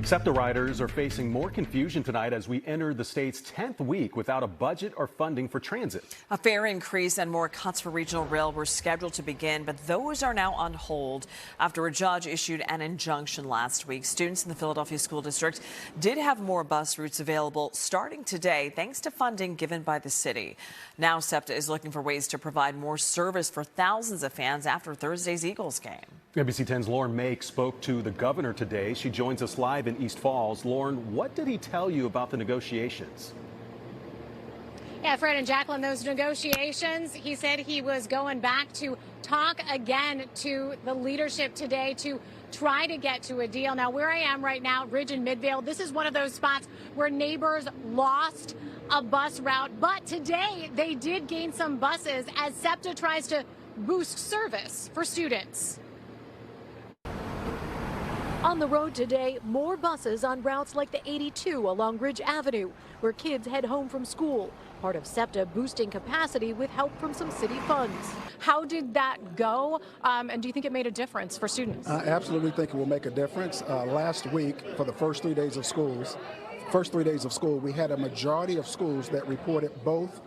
SEPTA riders are facing more confusion tonight as we enter the state's 10th week without a budget or funding for transit. A fare increase and more cuts for regional rail were scheduled to begin, but those are now on hold after a judge issued an injunction last week. Students in the Philadelphia School District did have more bus routes available starting today, thanks to funding given by the city. Now SEPTA is looking for ways to provide more service for thousands of fans after Thursday's Eagles game. ABC 10's Lauren Mayk spoke to the governor today. She joins us live in East Falls. Lauren, what did he tell you about the negotiations? Yeah, Fred and Jacqueline, those negotiations, he said he was going back to talk again to the leadership today to try to get to a deal. Now, where I am right now, Ridge and Midvale, this is one of those spots where neighbors lost a bus route. But today, they did gain some buses as SEPTA tries to boost service for students. On the road today, more buses on routes like the 82 along Ridge Avenue, where kids head home from school. Part of SEPTA boosting capacity with help from some city funds. How did that go? And do you think it made a difference for students? I absolutely think it will make a difference. Last week, for the first 3 days of school, we had a majority of schools that reported both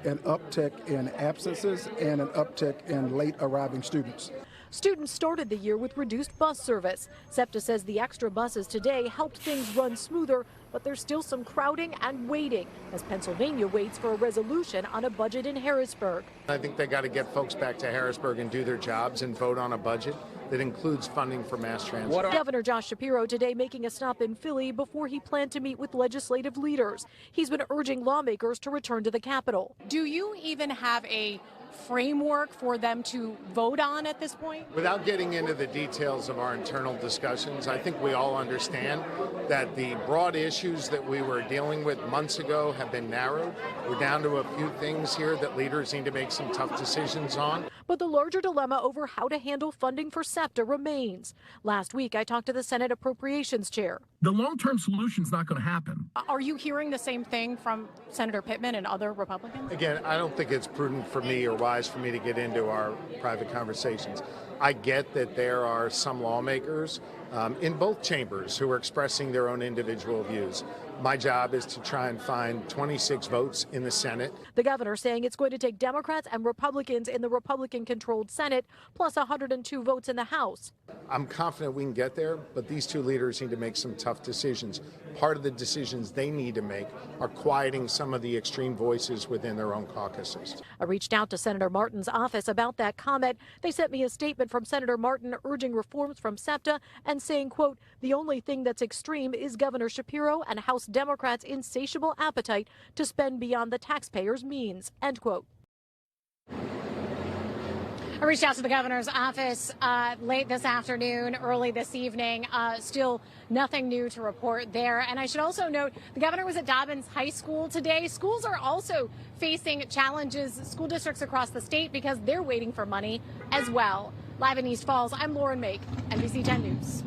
an uptick in absences and an uptick in late arriving students. Students started the year with reduced bus service. SEPTA says the extra buses today helped things run smoother, but there's still some crowding and waiting as Pennsylvania waits for a resolution on a budget in Harrisburg. I think they got to get folks back to Harrisburg and do their jobs and vote on a budget that includes funding for mass transit. Governor Shapiro today making a stop in Philly before he planned to meet with legislative leaders. He's been urging lawmakers to return to the Capitol. Do you even have a framework for them to vote on at this point? Without getting into the details of our internal discussions, I think we all understand that the broad issues that we were dealing with months ago have been narrowed. We're down to a few things here that leaders need to make some tough decisions on. But the larger dilemma over how to handle funding for SEPTA remains. Last week, I talked to the Senate Appropriations Chair. The long-term solution is not going to happen. Are you hearing the same thing from Senator Pittman and other Republicans? Again, I don't think it's prudent for me or wise for me to get into our private conversations. I get that there are some lawmakers in both chambers who are expressing their own individual views. My job is to try and find 26 votes in the Senate. The governor saying it's going to take Democrats and Republicans in the Republican-controlled Senate, plus 102 votes in the House. I'm confident we can get there, but these two leaders need to make some tough decisions. Part of the decisions they need to make are quieting some of the extreme voices within their own caucuses. I reached out to Senator Martin's office about that comment. They sent me a statement from Senator Martin urging reforms from SEPTA and saying, quote, the only thing that's extreme is Governor Shapiro and House Democrats' insatiable appetite to spend beyond the taxpayers' means, end quote. I reached out to the governor's office late this afternoon, early this evening. Still nothing new to report there. And I should also note the governor was at Dobbins High School today. Schools are also facing challenges, school districts across the state, because they're waiting for money as well. Live in East Falls, I'm Lauren Mayk, NBC 10 News.